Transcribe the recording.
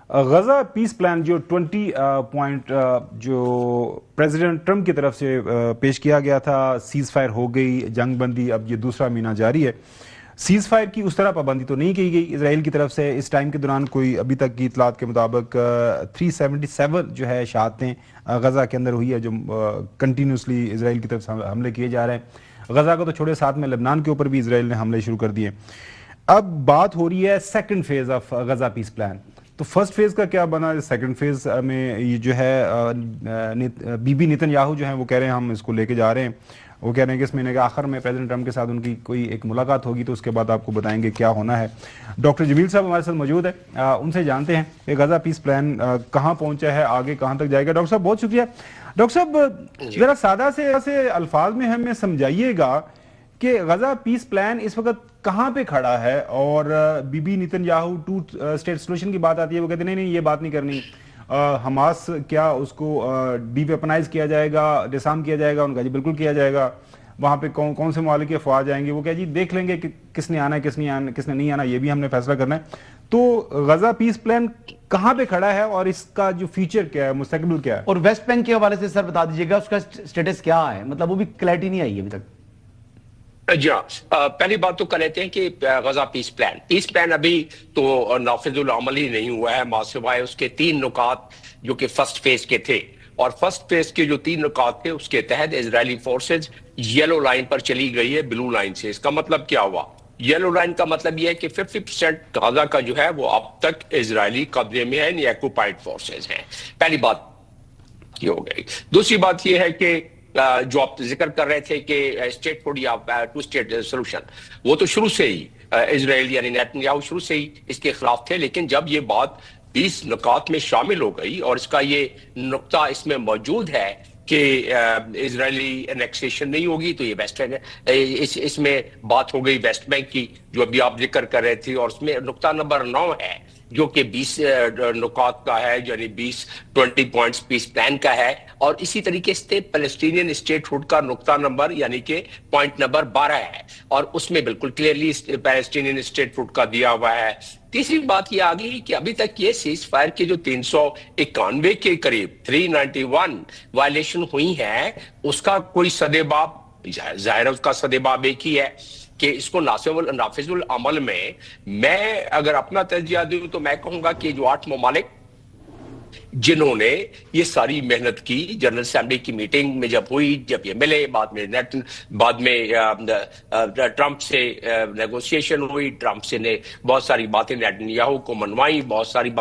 غزہ پیس plan جو 20 point جو president Trump کی طرف سے پیش کیا گیا تھا، سیز فائر ہو گئی، جنگ بندی اب یہ دوسرا مہینہ جاری ہے. سیز فائر کی اس طرح پابندی تو نہیں کی گئی اسرائیل کی طرف سے. اس ٹائم کے دوران کوئی ابھی تک کی اطلاعات کے مطابق 377 جو ہے شہادتیں غزہ کے اندر ہوئی ہے، جو کنٹینیوسلی اسرائیل کی طرف سے حملے کیے جا رہے ہیں. غزہ کو تو چھوڑے، ساتھ میں لبنان کے اوپر بھی اسرائیل نے حملے شروع کر دیے. اب بات ہو رہی ہے second phase of Gaza piece plan. تو فرسٹ فیز کا کیا بنا؟ سیکنڈ فیز میں یہ جو ہے بی بی نیتن یاہو جو ہیں وہ کہہ رہے ہیں ہم اس کو لے کے جا رہے ہیں. وہ کہہ رہے ہیں کہ اس مہینے کے آخر میں پریزیڈنٹ ٹرمپ کے ساتھ ان کی کوئی ایک ملاقات ہوگی، تو اس کے بعد آپ کو بتائیں گے کیا ہونا ہے. ڈاکٹر جمیل صاحب ہمارے ساتھ موجود ہے، ان سے جانتے ہیں کہ غزہ پیس پلان کہاں پہنچا ہے، آگے کہاں تک جائے گا. ڈاکٹر صاحب بہت شکریہ. ڈاکٹر صاحب ذرا سادہ سے الفاظ میں ہمیں سمجھائیے گا کہ غزہ پیس پلان اس وقت کہاں پہ کھڑا ہے. اور Bibi Netanyahu 2 state solution کی بات آتی ہے، وہ کہتے ہیں نہیں یہ بات نہیں کرنی. حماس کیا اس کو ڈی ویپنائز کیا جائے گا، ڈسارم کیا جائے گا؟ ان کا جی بالکل کیا جائے گا. وہاں پہ کون سے ممالک کے افواج آئیں گے؟ وہ کہ جی دیکھ لیں گے کہ کس نے آنا ہے کس نے نہیں آنا، یہ بھی ہم نے فیصلہ کرنا ہے. تو غزہ پیس پلان کہاں پہ کھڑا ہے اور اس کا جو فیچر کیا ہے، مستقبل کیا ہے؟ اور ویسٹ بینک کے حوالے سے سر بتا دیجیے گا اس کا سٹیٹس کیا ہے، مطلب وہ بھی کلیئرٹی نہیں آئی ابھی تک. جی ہاں، پہلی بات تو کر لیتے ہیں کہ غزہ پیس پلان ابھی تو نافذ العمل ہی نہیں ہوا ہے، ماں سوائے اس کے 3 نکات جو کہ فرسٹ فیز کے تھے. اور فرسٹ فیز کے جو 3 نکات تھے اس کے تحت اسرائیلی فورسز یلو لائن پر چلی گئی ہے بلو لائن سے. اس کا مطلب کیا ہوا؟ یلو لائن کا مطلب یہ ہے کہ 50% غزہ کا جو ہے وہ اب تک اسرائیلی قبضے میں ہے، یعنی ایکوپائڈ فورسز ہیں. پہلی بات یہ ہو گئی. دوسری بات یہ ہے کہ جو آپ ذکر کر رہے تھے کہ اسٹیٹ فوڈ یا 2 اسٹیٹ سولوشن، وہ تو شروع سے ہی اسرائیل یعنی نیتن یاہو شروع سے ہی اس کے خلاف تھے. لیکن جب یہ بات 20 نکات میں شامل ہو گئی اور اس کا یہ نقطہ اس میں موجود ہے کہ اسرائیلی انیکسیشن نہیں ہوگی، تو یہ ویسٹ اس میں بات ہو گئی ویسٹ بینک کی جو ابھی آپ ذکر کر رہے تھے. اور اس میں نقطہ نمبر 9 ہے جو کہ 20 نکات کا ہے، یعنی 20 پوائنٹس پیس پلان کا ہے. اور اسی طریقے سے پیلسٹینین اسٹیٹ ہوڈ کا نقطہ نمبر یعنی کہ پوائنٹ نمبر 12 ہے، اور اس میں بالکل کلیئرلی پیلسٹینین اسٹیٹ ہوڈ کا دیا ہوا ہے. تیسری بات یہ آ گئی کہ ابھی تک یہ سیز فائر کے جو 391 کے قریب 391 وائلیشن ہوئی ہیں، اس کا کوئی سدباب ظاہر ہے، اس کا سدباب ایک ہی ہے کہ اس کو نافذ العمل میں اگر اپنا تجزیہ دوں تو میں کہوں گا کہ جو 8 ممالک جنہوں نے یہ ساری محنت کی، جنرل اسمبلی کی میٹنگ میں جب ہوئی، جب یہ ملے، بعد میں ٹرمپ سے نیگوسیشن ہوئی، ٹرمپ سے نے بہت ساری باتیں نیتن یاہو کو منوائی، بہت ساری